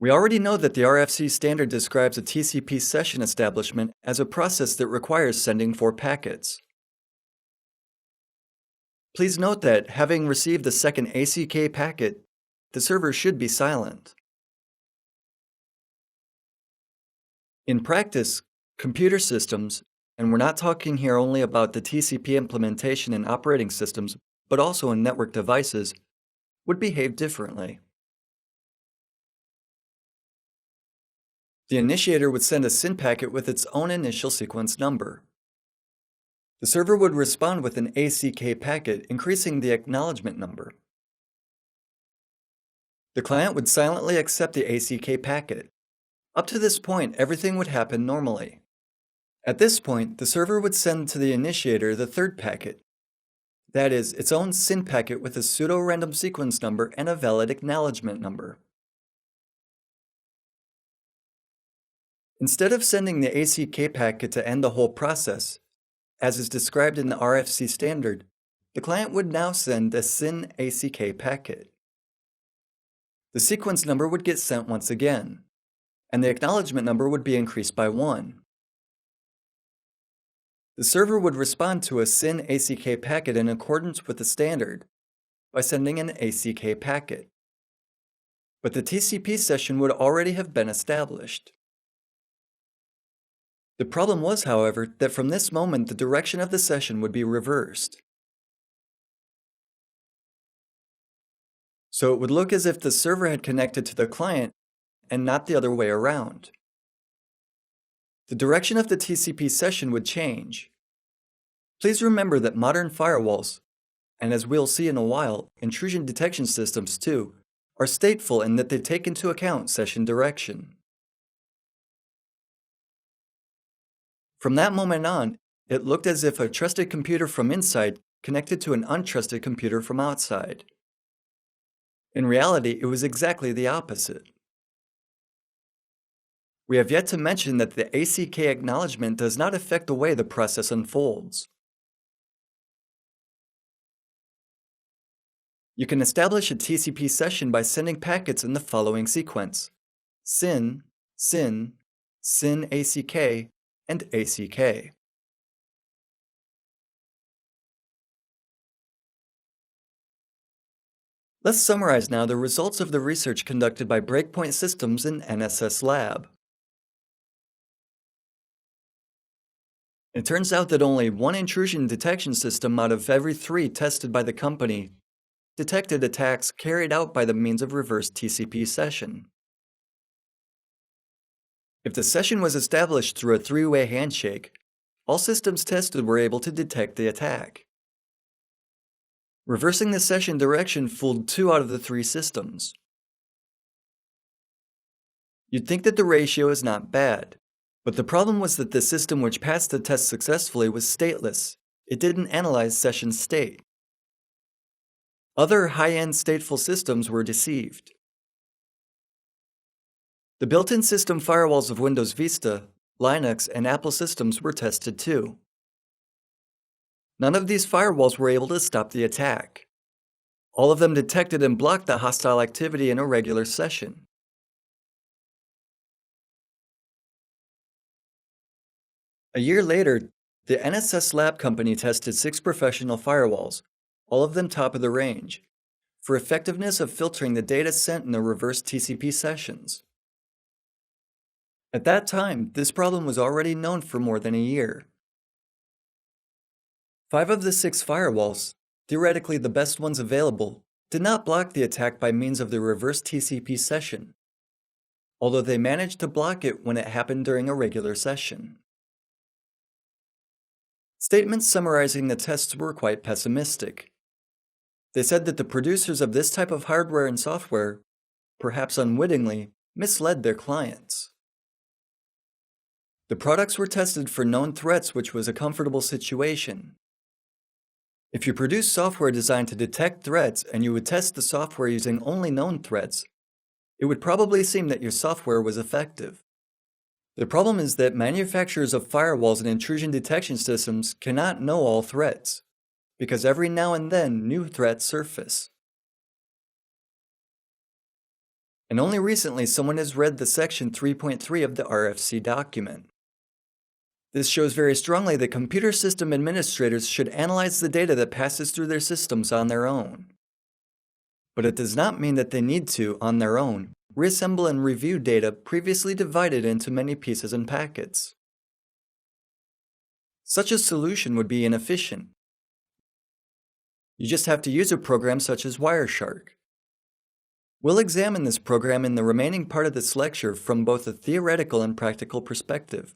We already know that the RFC standard describes a TCP session establishment as a process that requires sending 4 packets. Please note that, having received the second ACK packet, the server should be silent. In practice, computer systems, and we're not talking here only about the TCP implementation in operating systems, but also in network devices, would behave differently. The initiator would send a SYN packet with its own initial sequence number. The server would respond with an ACK packet, increasing the acknowledgement number. The client would silently accept the ACK packet. Up to this point, everything would happen normally. At this point, the server would send to the initiator the third packet. That is, its own SYN packet with a pseudo-random sequence number and a valid acknowledgement number. Instead of sending the ACK packet to end the whole process, as is described in the RFC standard, the client would now send a SYN ACK packet. The sequence number would get sent once again, and the acknowledgement number would be increased by 1. The server would respond to a SYN ACK packet in accordance with the standard by sending an ACK packet. But the TCP session would already have been established. The problem was, however, that from this moment the direction of the session would be reversed. So it would look as if the server had connected to the client and not the other way around. The direction of the TCP session would change. Please remember that modern firewalls, and as we'll see in a while, intrusion detection systems too, are stateful in that they take into account session direction. From that moment on, it looked as if a trusted computer from inside connected to an untrusted computer from outside. In reality, it was exactly the opposite. We have yet to mention that the ACK acknowledgement does not affect the way the process unfolds. You can establish a TCP session by sending packets in the following sequence: SYN, SYN, SYN ACK, and ACK. Let's summarize now the results of the research conducted by Breakpoint Systems in NSS Lab. It turns out that only 1 intrusion detection system out of every 3 tested by the company detected attacks carried out by the means of reverse TCP session. If the session was established through a 3-way handshake, all systems tested were able to detect the attack. Reversing the session direction fooled 2 out of the 3 systems. You'd think that the ratio is not bad, but the problem was that the system which passed the test successfully was stateless. It didn't analyze session state. Other high-end stateful systems were deceived. The built-in system firewalls of Windows Vista, Linux, and Apple systems were tested too. None of these firewalls were able to stop the attack. All of them detected and blocked the hostile activity in a regular session. A year later, the NSS Lab company tested 6 professional firewalls, all of them top of the range, for effectiveness of filtering the data sent in the reverse TCP sessions. At that time, this problem was already known for more than a year. 5 of the 6 firewalls, theoretically the best ones available, did not block the attack by means of the reverse TCP session, although they managed to block it when it happened during a regular session. Statements summarizing the tests were quite pessimistic. They said that the producers of this type of hardware and software, perhaps unwittingly, misled their clients. The products were tested for known threats, which was a comfortable situation. If you produce software designed to detect threats and you would test the software using only known threats, it would probably seem that your software was effective. The problem is that manufacturers of firewalls and intrusion detection systems cannot know all threats, because every now and then new threats surface. And only recently someone has read the section 3.3 of the RFC document. This shows very strongly that computer system administrators should analyze the data that passes through their systems on their own. But it does not mean that they need to, on their own, reassemble and review data previously divided into many pieces and packets. Such a solution would be inefficient. You just have to use a program such as WireShark. We'll examine this program in the remaining part of this lecture from both a theoretical and practical perspective.